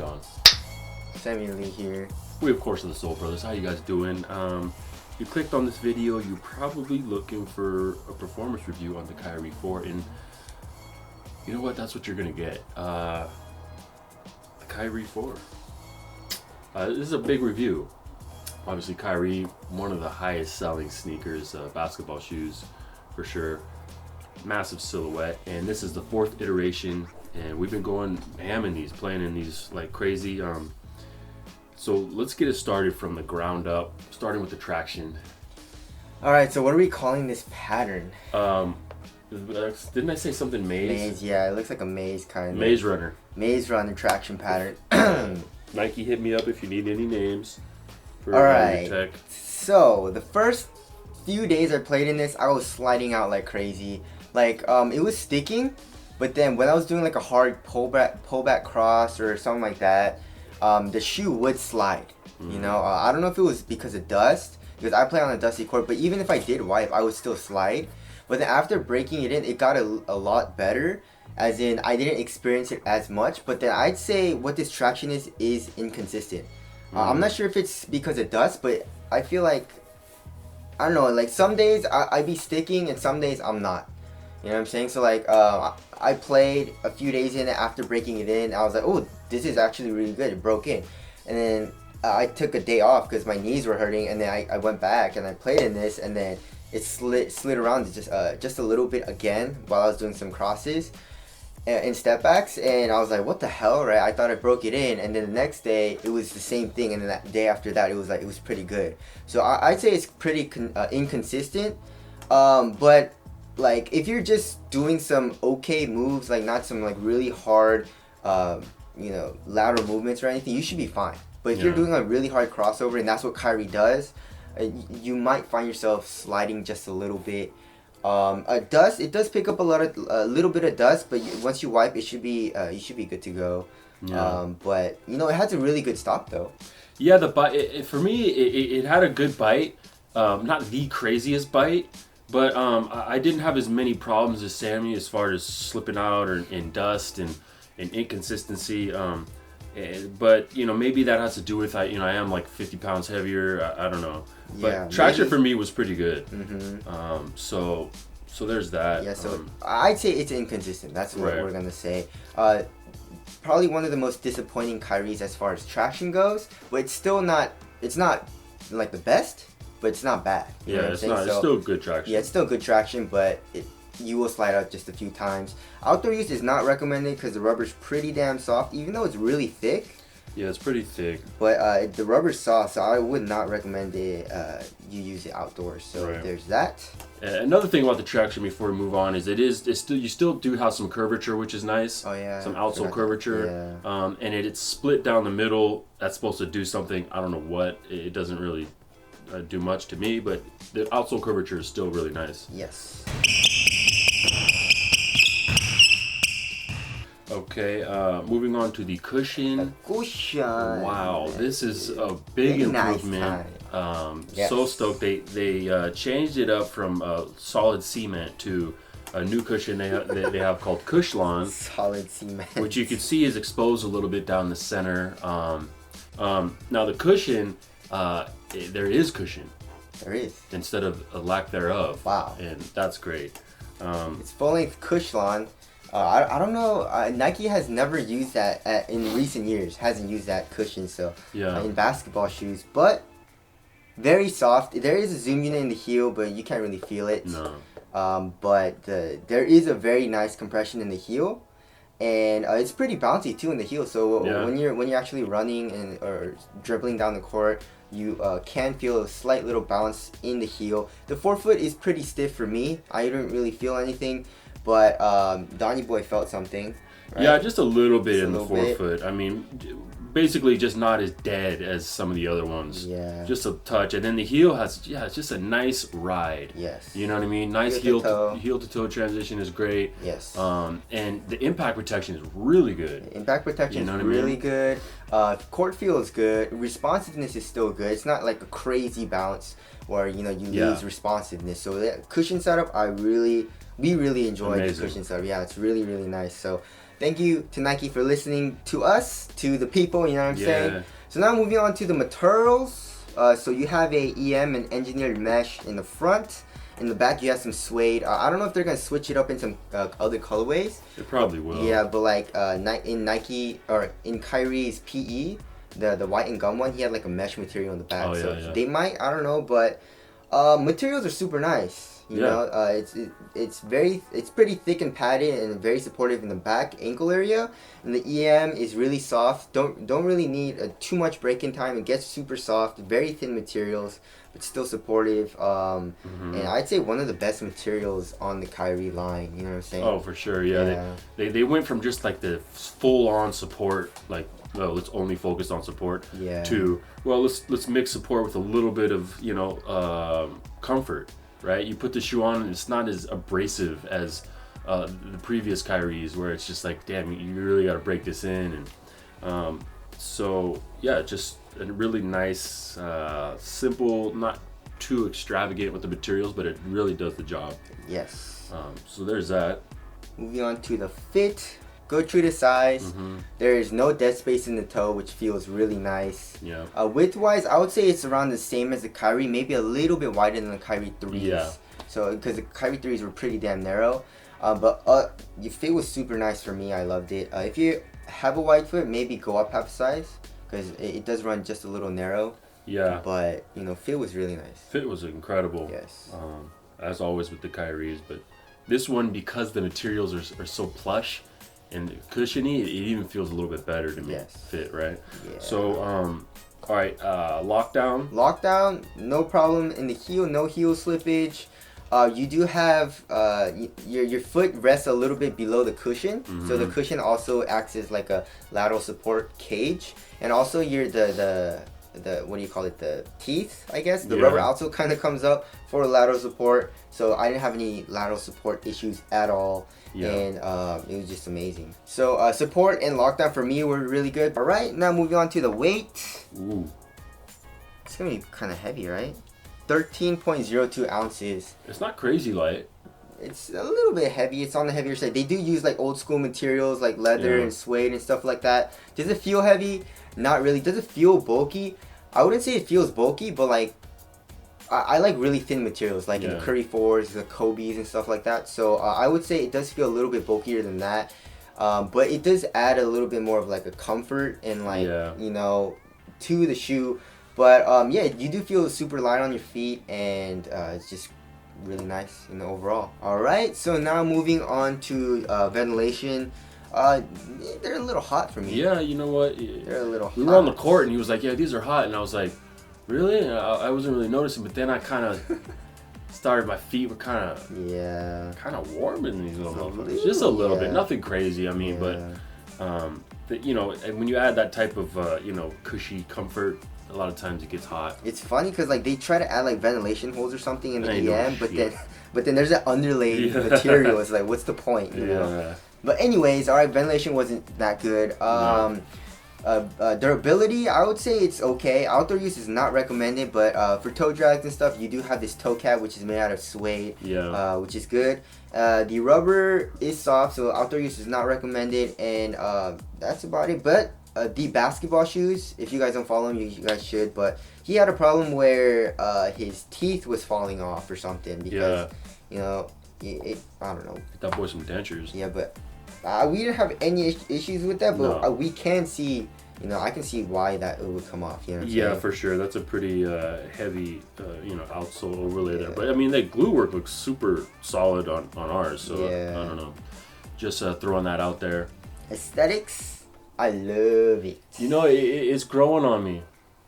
going? Samuel Lee here. We, of course, are the Soul Brothers. How you guys doing? You clicked on this video, you're probably looking for a performance review on the Kyrie 4, and you know what? That's what you're gonna get. The Kyrie 4. This is a big review. Obviously, Kyrie, one of the highest selling sneakers, basketball shoes, for sure. Massive silhouette, and this is the 4th iteration, and we've been going ham in these, playing in these like crazy. So let's get it started from the ground up, starting with the traction. All right, so what are we calling this pattern? Didn't I say something maze? Maze, yeah, it looks like a maze kind of. Maze runner. Maze runner traction pattern. Nike, hit me up if you need any names for all right. your tech. So the first few days I played in this, I was sliding out like crazy. Like it was sticking, but then when I was doing like a hard pullback cross or something like that, the shoe would slide. You know, I don't know if it was because of dust, because I play on a dusty court, but even if I did wipe, I would still slide. But then after breaking it in, it got a lot better, as in I didn't experience it as much. But then I'd say what this traction is inconsistent. I'm not sure if it's because of dust, but I feel like, I don't know, like some days I be sticking and some days I'm not. You know what I'm saying? So like I played a few days in it after breaking it in. I was like, oh, this is actually really good. It broke in. And then I took a day off because my knees were hurting. And then I went back and I played in this. And then it slid around just a little bit again while I was doing some crosses in step backs. And I was like, what the hell, right? I thought I broke it in. And then the next day it was the same thing. And then that day after that, it was pretty good. So I'd say it's pretty inconsistent. But like if you're just doing some okay moves, like not some like really hard lateral movements or anything, you should be fine. But if you're doing a really hard crossover, and that's what Kyrie does, you might find yourself sliding just a little bit. It does pick up a little bit of dust, but once you wipe, you should be good to go. But it has a really good stop though. Yeah, the bite, for me, it had a good bite. Not the craziest bite, but I didn't have as many problems as Sammy as far as slipping out or in dust and inconsistency. But maybe that has to do with I am like 50 pounds heavier. I don't know. But traction for me was pretty good. So there's that. Yeah. So I'd say it's inconsistent. That's what we're gonna say. Probably one of the most disappointing Kyries as far as traction goes. But it's still not. It's not like the best, but it's not bad. You know what I'm saying? It's still good traction. Yeah, it's still good traction, but you will slide out just a few times. Outdoor use is not recommended because the rubber's pretty damn soft, even though it's really thick. Yeah, it's pretty thick. But the rubber's soft, so I would not recommend it. You use it outdoors. So there's that. Another thing about the traction before we move on is you still do have some curvature, which is nice. Oh yeah. Some outsole curvature. Yeah. And it's split down the middle. That's supposed to do something. I don't know what. It doesn't really do much to me, but the outsole curvature is still really nice. Yes. Okay, moving on to the cushion. The cushion. Wow, this is a big improvement. Yes. So stoked. They changed it up from solid cement to a new cushion they have called Cushlon. Solid cement. Which you can see is exposed a little bit down the center. Now the cushion, there is cushion. There is. Instead of a lack thereof. Wow. And that's great. It's full-length Cushlon. I don't know. Nike has never used that in recent years. Hasn't used that cushion in basketball shoes, but very soft. There is a zoom unit in the heel, but you can't really feel it. No. But there is a very nice compression in the heel, and it's pretty bouncy too in the heel. So when you're actually running or dribbling down the court, you can feel a slight little bounce in the heel. The forefoot is pretty stiff for me. I didn't really feel anything. But Donnie Boy felt something, right? Yeah, just a little bit in the forefoot. I mean, basically just not as dead as some of the other ones. Yeah. Just a touch. And then the heel has, it's just a nice ride. Yes. You know what I mean? Nice heel to toe transition is great. Yes. And the impact protection is really good. The impact protection is really good. Court feel is good. Responsiveness is still good. It's not like a crazy bounce where, you lose responsiveness. So that cushion setup, I really we really enjoyed the Amazing. cushion stuff. Yeah, it's really, really nice. So thank you to Nike for listening to us, to the people, you know what I'm saying? So now moving on to the materials. So you have a EM and engineered mesh in the front. In the back, you have some suede. I don't know if they're gonna switch it up in some other colorways. It probably will. Yeah, but like in Nike or in Kyrie's PE, the white and gum one, he had like a mesh material on the back. Oh, so yeah. they might, I don't know, but materials are super nice. You know, it's pretty thick and padded and very supportive in the back ankle area. And the EM is really soft. Don't really need too much break-in time. It gets super soft. Very thin materials, but still supportive. And I'd say one of the best materials on the Kyrie line. You know what I'm saying? Oh, for sure. Yeah. They went from just like the full-on support, like, well, let's only focus on support, to, well, let's mix support with a little bit of, you know, comfort. Right, you put the shoe on and it's not as abrasive as the previous Kyries, where it's just like, damn, you really got to break this in. And so yeah, just a really nice, simple, not too extravagant with the materials, but it really does the job. Yes. So there's that. Moving on to the fit. Go true to size. There is no dead space in the toe, which feels really nice. Yeah. Width wise, I would say it's around the same as the Kyrie, maybe a little bit wider than the Kyrie 3s. Yeah. So because the Kyrie 3s were pretty damn narrow. But the fit was super nice for me. I loved it. If you have a wide foot, maybe go up half size, because it does run just a little narrow. Yeah. But you know, fit was really nice. Fit was incredible. Yes. As always with the Kyries, but this one, because the materials are so plush and cushiony, it even feels a little bit better to me. Fit, right? Yeah. So, all right, lockdown. Lockdown, no problem in the heel, no heel slippage. You do have your foot rests a little bit below the cushion, so the cushion also acts as like a lateral support cage, and also the what do you call it, the teeth, I guess, the rubber also kind of comes up for lateral support. So I didn't have any lateral support issues at all. And it was just amazing. So support and lockdown for me were really good. All right, now moving on to the weight. Ooh. It's gonna be kind of heavy, right? 13.02 ounces. It's not crazy light. It's a little bit heavy. It's on the heavier side. They do use like old school materials like leather and suede and stuff like that. Does it feel heavy? Not really. Does it feel bulky? I wouldn't say it feels bulky, but like I like really thin materials, like in the Curry 4s, the Kobe's and stuff like that. So I would say it does feel a little bit bulkier than that. But it does add a little bit more of like a comfort and like, you know, to the shoe. But yeah, you do feel super light on your feet, and it's just really nice, you know, overall. All right, so now moving on to ventilation. They're a little hot for me. Yeah, you know what? They're a little hot. We were on the court and he was like, yeah, these are hot. And I was like, really? And I wasn't really noticing, but then I kind of started, my feet were kind of warm in these little motherfuckers. Just a little bit, nothing crazy. I mean, but you know, and when you add that type of you know, cushy comfort, a lot of times it gets hot. It's funny because like they try to add like ventilation holes or something in the EM, but then there's that underlaid material. It's like, what's the point? You know? But anyways, all right, ventilation wasn't that good. Durability, I would say it's okay. Outdoor use is not recommended, but for toe drags and stuff, you do have this toe cap, which is made out of suede, which is good. The rubber is soft, so outdoor use is not recommended, and that's about it. But the basketball shoes, if you guys don't follow him, you guys should. But he had a problem where his teeth was falling off or something because you know, I don't know. That boy some dentures. Yeah, but we didn't have any issues with that, but we can see, you know, I can see why that it would come off. You know what I'm saying? For sure. That's a pretty heavy, you know, outsole overlay there. But I mean, the glue work looks super solid on ours. So I don't know. Just throwing that out there. Aesthetics, I love it. You know, it's growing on me.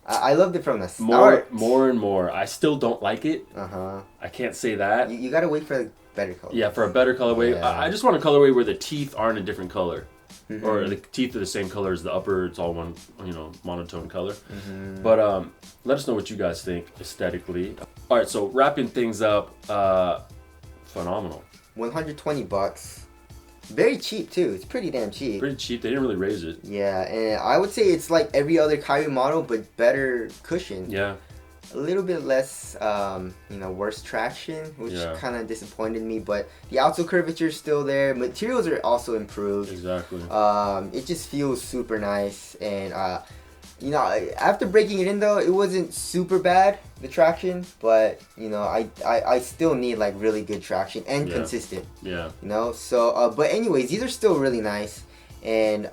I loved it from the start. More and more. I still don't like it. I can't say that. You gotta wait for a better color. Yeah, for a better colorway. I just want a colorway where the teeth aren't a different color. Or the teeth are the same color as the upper. It's all one, you know, monotone color. But let us know what you guys think aesthetically. All right, so wrapping things up, phenomenal. $120. Very cheap too. It's pretty damn cheap. Pretty cheap. They didn't really raise it. Yeah, and I would say it's like every other Kyrie model, but better cushion. Yeah. a little bit less, worse traction, which kind of disappointed me. But the outsole curvature is still there. Materials are also improved. Exactly. It just feels super nice, and after breaking it in though, it wasn't super bad, the traction, but I still need like really good traction and consistent. Yeah. So but anyways, these are still really nice, and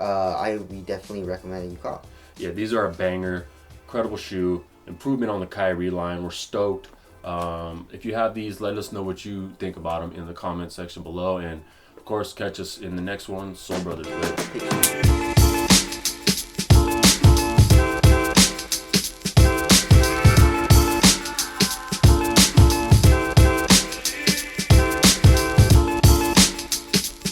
we definitely recommend that you cop. Yeah, these are a banger, incredible shoe, improvement on the Kyrie line. We're stoked. If you have these, let us know what you think about them in the comment section below, and of course catch us in the next one. Soul Brothers. Later.